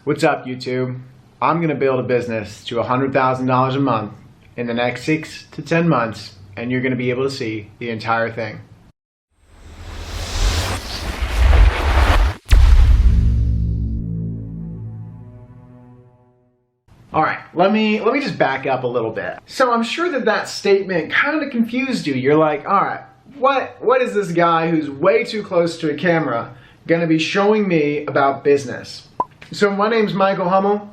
What's up, YouTube? I'm going to build a business to $100,000 a month in the next 6 to 10 months, and you're going to be able to see the entire thing. Alright, let me just back up a little bit. So I'm sure that statement kind of confused you. You're like, alright, what is this guy who's way too close to a camera going to be showing me about business? So my name's Michael Hummel.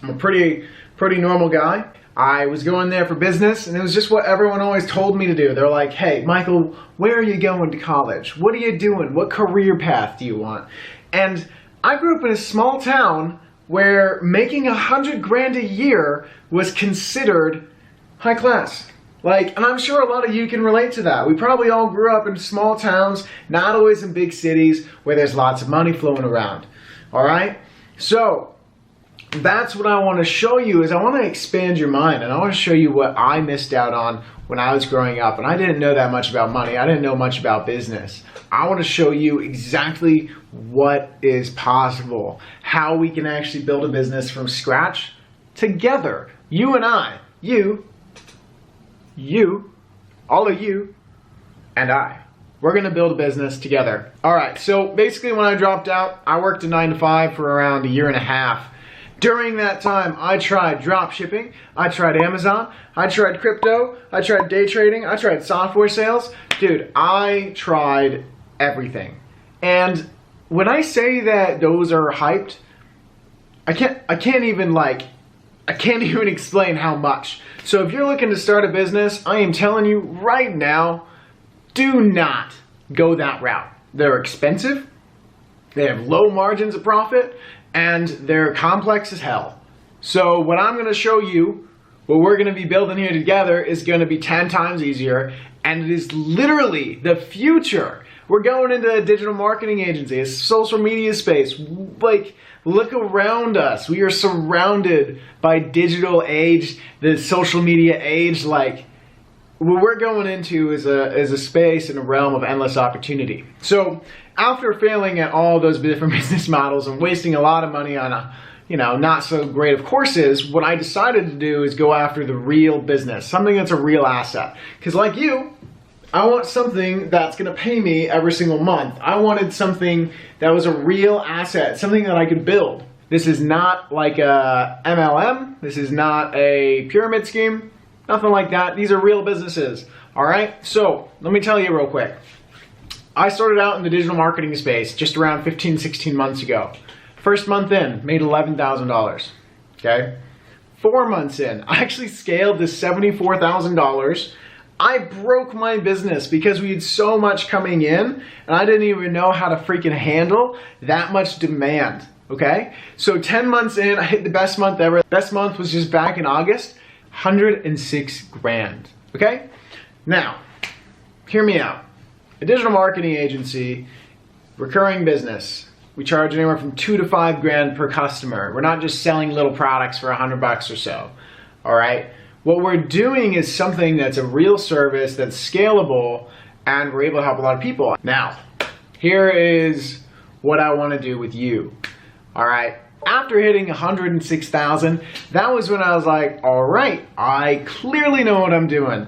I'm a pretty normal guy. I was going there for business, and it was just what everyone always told me to do. They're like, hey, Michael, where are you going to college? What are you doing? What career path do you want? And I grew up in a small town where making $100,000 a year was considered high class. And I'm sure a lot of you can relate to that. We probably all grew up in small towns, not always in big cities where there's lots of money flowing around. All right? So that's what I want to show you. Is I want to expand your mind, and I want to show you what I missed out on when I was growing up, and I didn't know that much about money. I didn't know much about business. I want to show you exactly what is possible, how we can actually build a business from scratch together. You and I, you, all of you, and I. We're going to build a business together. All right, so basically when I dropped out, I worked a 9 to 5 for around a year and a half. During that time, I tried drop shipping, I tried Amazon, I tried crypto, I tried day trading, I tried software sales. Dude, I tried everything. And when I say that those are hyped, I can't even explain how much. So if you're looking to start a business, I am telling you right now, do not go that route. They're expensive, they have low margins of profit, and they're complex as hell. So what I'm going to show you, what we're going to be building here together, is going to be 10 times easier, and it is literally the future. We're going into a digital marketing agency, a social media space. Look around us. We are surrounded by digital age, the social media age. What we're going into is a space and a realm of endless opportunity. So after failing at all those different business models and wasting a lot of money on not so great of courses, what I decided to do is go after the real business, something that's a real asset. Because like you, I want something that's going to pay me every single month. I wanted something that was a real asset, something that I could build. This is not like a MLM. This is not a pyramid scheme. Nothing like that. These are real businesses. All right? So let me tell you real quick. I started out in the digital marketing space just around 15, 16 months ago. First month in, made $11,000. Okay? 4 months in, I actually scaled to $74,000. I broke my business because we had so much coming in, and I didn't even know how to freaking handle that much demand. Okay? So 10 months in, I hit the best month ever. Best month was just back in August. $106,000. Okay? Now, hear me out. A digital marketing agency, recurring business. We charge anywhere from $2,000 to $5,000 per customer. We're not just selling little products for $100 or so. All right? What we're doing is something that's a real service, that's scalable, and we're able to help a lot of people. Now, here is what I want to do with you. All right? After hitting $106,000, that was when I was like, all right, I clearly know what I'm doing.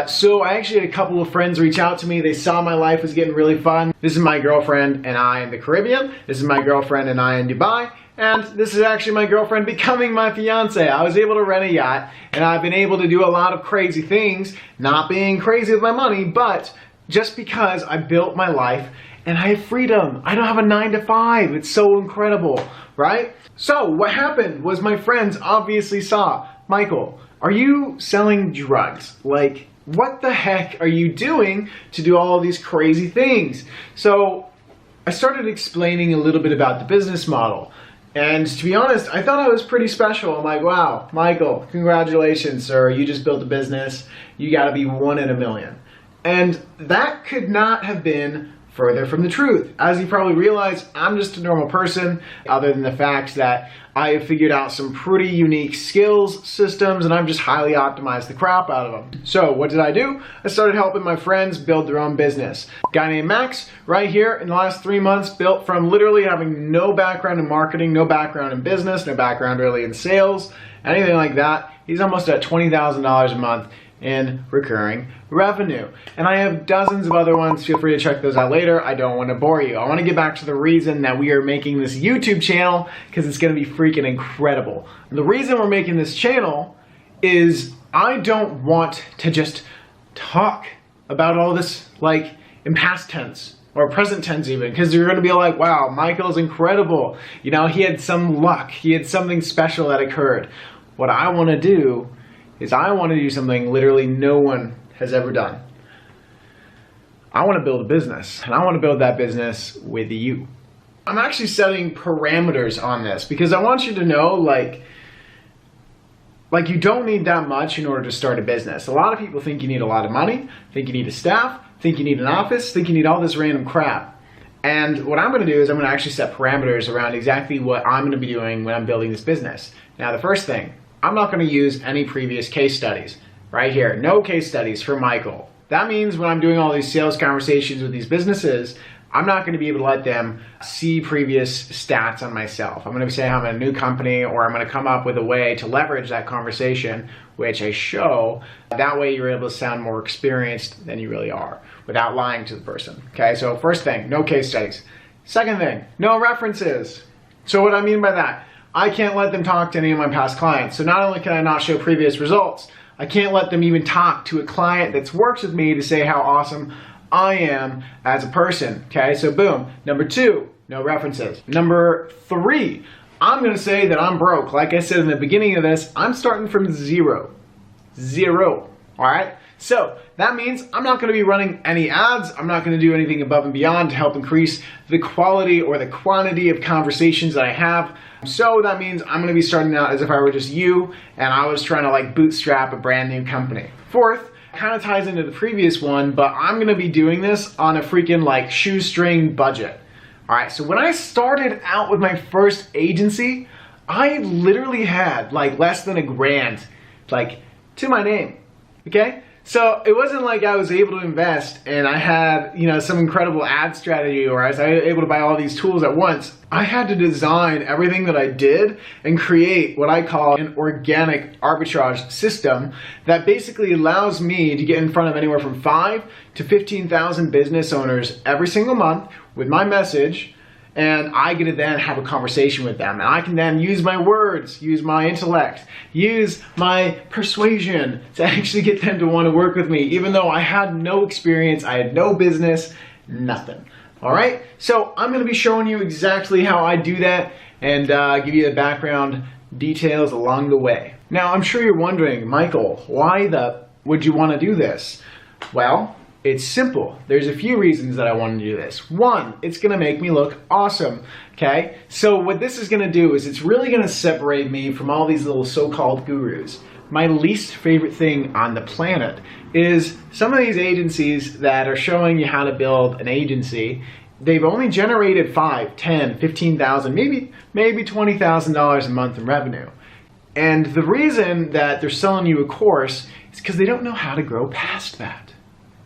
So I actually had a couple of friends reach out to me. They saw my life was getting really fun. This is my girlfriend and I in the Caribbean. This is my girlfriend and I in Dubai. And this is actually my girlfriend becoming my fiance. I was able to rent a yacht, and I've been able to do a lot of crazy things, not being crazy with my money, but just because I built my life and I have freedom. I don't have a 9 to 5. It's so incredible, right? So what happened was my friends obviously saw, Michael, are you selling drugs? What the heck are you doing to do all of these crazy things? So I started explaining a little bit about the business model. And to be honest, I thought I was pretty special. I'm like, wow, Michael, congratulations, sir. You just built a business. You got to be 1 in a million. And that could not have been further from the truth. As you probably realize, I'm just a normal person, other than the fact that I have figured out some pretty unique skills, systems, and I've just highly optimized the crap out of them. So what did I do? I started helping my friends build their own business. A guy named Max, right here, in the last 3 months, built from literally having no background in marketing, no background in business, no background really in sales, anything like that. He's almost at $20,000 a month in recurring revenue. And I have dozens of other ones. Feel free to check those out later. I don't want to bore you. I want to get back to the reason that we are making this YouTube channel, because it's going to be freaking incredible. And the reason we're making this channel is I don't want to just talk about all this like in past tense or present tense even, because you're going to be like, wow, Michael's incredible. You know, he had some luck. He had something special that occurred. What I want to do is I want to do something literally no one has ever done. I want to build a business, and I want to build that business with you. I'm actually setting parameters on this because I want you to know, like you don't need that much in order to start a business. A lot of people think you need a lot of money, think you need a staff, think you need an office, think you need all this random crap. And what I'm going to do is I'm going to actually set parameters around exactly what I'm going to be doing when I'm building this business. Now, the first thing, I'm not going to use any previous case studies. Right here, no case studies for Michael. That means when I'm doing all these sales conversations with these businesses, I'm not going to be able to let them see previous stats on myself. I'm going to say I'm in a new company, or I'm going to come up with a way to leverage that conversation, which I show. That way you're able to sound more experienced than you really are without lying to the person. Okay, so first thing, no case studies. Second thing, no references. So what I mean by that, I can't let them talk to any of my past clients. So not only can I not show previous results, I can't let them even talk to a client that's worked with me to say how awesome I am as a person. Okay, so boom. Number 2, no references. Number 3, I'm going to say that I'm broke. Like I said in the beginning of this, I'm starting from zero. All right? So that means I'm not going to be running any ads. I'm not going to do anything above and beyond to help increase the quality or the quantity of conversations that I have. So that means I'm going to be starting out as if I were just you and I was trying to like bootstrap a brand new company. Fourth, kind of ties into the previous one, but I'm going to be doing this on a freaking like shoestring budget. All right, so when I started out with my first agency, I literally had like less than $1,000 like to my name. Okay? So it wasn't like I was able to invest and I had, you know, some incredible ad strategy, or I was able to buy all these tools at once. I had to design everything that I did and create what I call an organic arbitrage system that basically allows me to get in front of anywhere from 5 to 15,000 business owners every single month with my message. And I get to then have a conversation with them. And I can then use my words, use my intellect, use my persuasion to actually get them to want to work with me, even though I had no experience, I had no business, nothing. All right? So I'm going to be showing you exactly how I do that and give you the background details along the way. Now, I'm sure you're wondering, Michael, why would you want to do this? Well, it's simple. There's a few reasons that I want to do this. One, it's going to make me look awesome, okay? So what this is going to do is it's really going to separate me from all these little so-called gurus. My least favorite thing on the planet is some of these agencies that are showing you how to build an agency. They've only generated $5,000, $10,000, $15,000, maybe $20,000 a month in revenue. And the reason that they're selling you a course is because they don't know how to grow past that.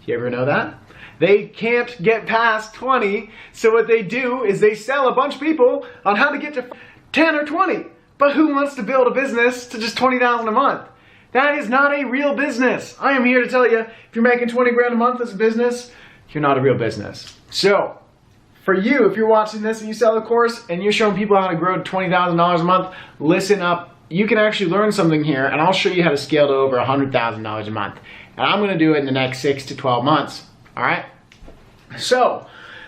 You ever know that? They can't get past 20, so what they do is they sell a bunch of people on how to get to 10 or 20. But who wants to build a business to just $20,000 a month? That is not a real business. I am here to tell you, if you're making 20 grand a month as a business, you're not a real business. So, for you, if you're watching this and you sell a course and you're showing people how to grow to $20,000 a month, listen up. You can actually learn something here, and I'll show you how to scale to over $100,000 a month. And I'm going to do it in the next 6 to 12 months. All right? So,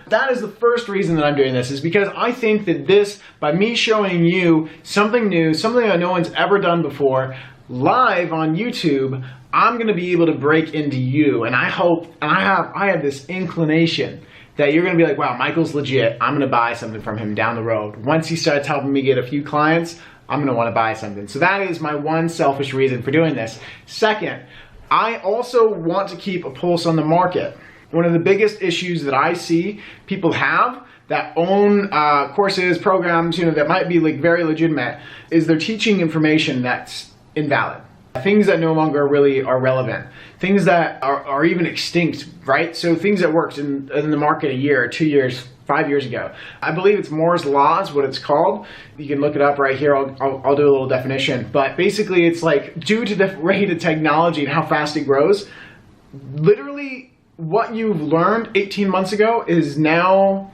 that is the first reason that I'm doing this, is because I think that this, by me showing you something new, something that no one's ever done before, live on YouTube, I'm going to be able to break into you. And I hope, and I have this inclination that you're going to be like, wow, Michael's legit. I'm going to buy something from him down the road. Once he starts helping me get a few clients, I'm going to want to buy something. So that is my one selfish reason for doing this. Second, I also want to keep a pulse on the market. One of the biggest issues that I see people have that own courses, programs, that might be like very legitimate, is they're teaching information that's invalid. Things that no longer really are relevant. Things that are even extinct, right? So things that worked in the market a year, 2 years, 5 years ago. I believe it's Moore's Law is what it's called. You can look it up right here. I'll do a little definition. But basically it's like, due to the rate of technology and how fast it grows, literally what you've learned 18 months ago is now,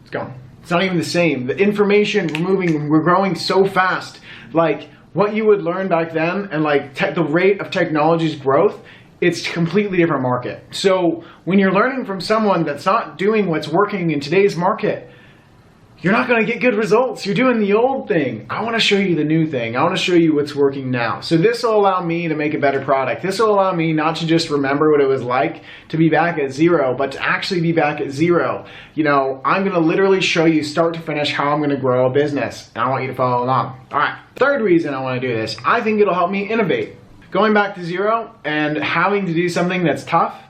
it's gone. It's not even the same. The information we're growing so fast. Like what you would learn back then and like the rate of technology's growth, it's a completely different market. So when you're learning from someone that's not doing what's working in today's market, you're not going to get good results. You're doing the old thing. I want to show you the new thing. I want to show you what's working now. So this will allow me to make a better product. This will allow me not to just remember what it was like to be back at zero, but to actually be back at zero. I'm going to literally show you start to finish how I'm going to grow a business. And I want you to follow along. All right. Third reason I want to do this, I think it'll help me innovate. Going back to zero and having to do something that's tough,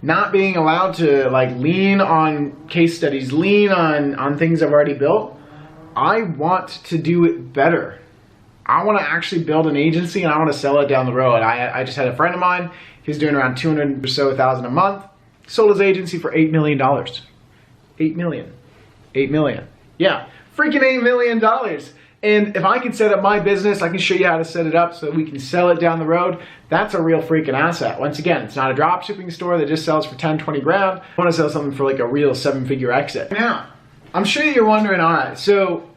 not being allowed to like lean on case studies, lean on things I've already built. I want to do it better. I want to actually build an agency and I want to sell it down the road. I just had a friend of mine, he's doing around 200 or so thousand a month, sold his agency for $8 million. 8 million. 8 million. Yeah, freaking $8 million. And if I can set up my business, I can show you how to set it up so that we can sell it down the road. That's a real freaking asset. Once again, it's not a drop shipping store that just sells for 10, 20 grand. I want to sell something for like a real 7-figure exit. Now, I'm sure you're wondering, all right, so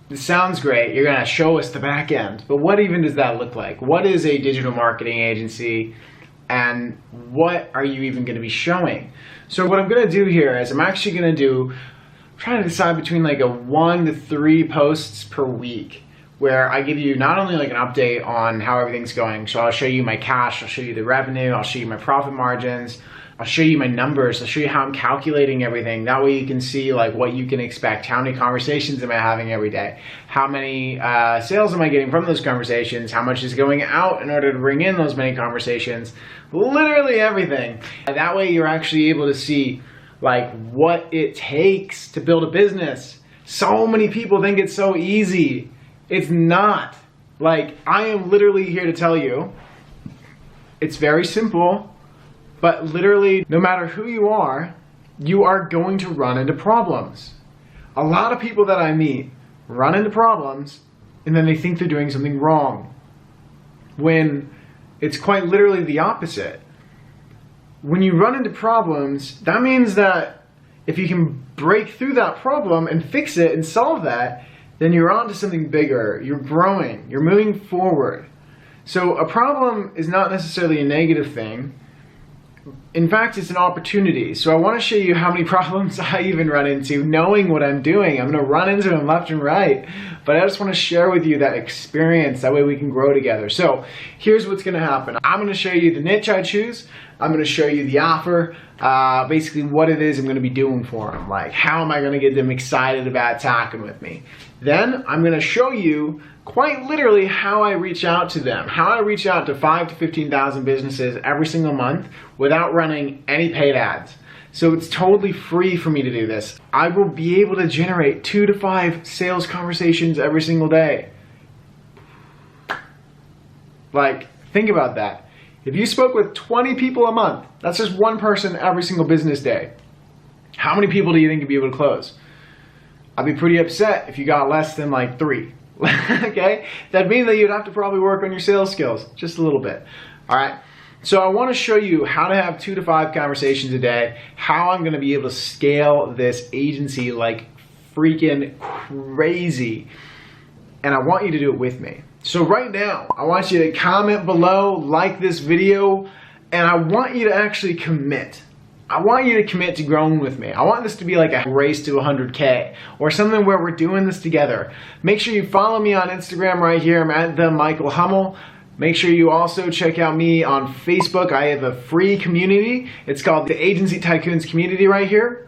this sounds great. You're going to show us the back end, but what even does that look like? What is a digital marketing agency and what are you even going to be showing? So what I'm going to do here is I'm actually going to trying to decide between like a 1 to 3 posts per week where I give you not only like an update on how everything's going, so I'll show you my cash, I'll show you the revenue, I'll show you my profit margins, I'll show you my numbers, I'll show you how I'm calculating everything. That way you can see like what you can expect. How many conversations am I having every day? How many sales am I getting from those conversations? How much is going out in order to bring in those many conversations? Literally everything. And that way you're actually able to see like what it takes to build a business. So many people think it's so easy. It's not. Like, I am literally here to tell you, it's very simple, but literally no matter who you are going to run into problems. A lot of people that I meet run into problems and then they think they're doing something wrong, when it's quite literally the opposite. When you run into problems, that means that if you can break through that problem and fix it and solve that, then you're on to something bigger. You're growing. You're moving forward. So a problem is not necessarily a negative thing. In fact, it's an opportunity. So I want to show you how many problems I even run into knowing what I'm doing. I'm going to run into them left and right. But I just want to share with you that experience. That way we can grow together. So here's what's going to happen. I'm going to show you the niche I choose. I'm going to show you the offer, basically what it is I'm going to be doing for them. Like, how am I going to get them excited about talking with me? Then I'm going to show you quite literally how I reach out to them, how I reach out to 5,000 to 15,000 businesses every single month without running any paid ads. So it's totally free for me to do this. I will be able to generate 2 to 5 sales conversations every single day. Like, think about that. If you spoke with 20 people a month, that's just one person every single business day. How many people do you think you'd be able to close? I'd be pretty upset if you got less than like 3. Okay? That'd mean that you'd have to probably work on your sales skills just a little bit. All right? So I want to show you how to have 2 to 5 conversations a day, how I'm going to be able to scale this agency like freaking crazy. And I want you to do it with me. So right now, I want you to comment below, like this video, and I want you to actually commit. I want you to commit to growing with me. I want this to be like a race to 100K or something where we're doing this together. Make sure you follow me on Instagram right here. I'm at the Michael Hummel. Make sure you also check out me on Facebook. I have a free community. It's called the Agency Tycoons community right here.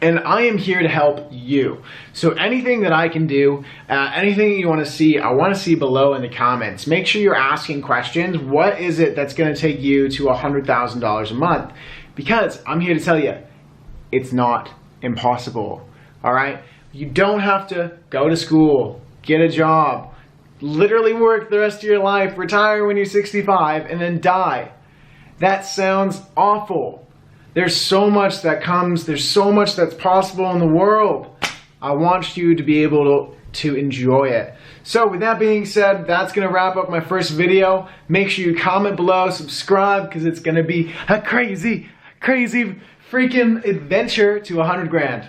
And I am here to help you. So anything that I can do, anything you want to see, I want to see below in the comments. Make sure you're asking questions. What is it that's going to take you to $100,000 a month? Because I'm here to tell you, it's not impossible. All right? You don't have to go to school, get a job, literally work the rest of your life, retire when you're 65, and then die. That sounds awful. There's so much that comes, there's so much that's possible in the world. I want you to be able to enjoy it. So with that being said, that's going to wrap up my first video. Make sure you comment below, subscribe, because it's going to be a crazy, crazy freaking adventure to 100 grand.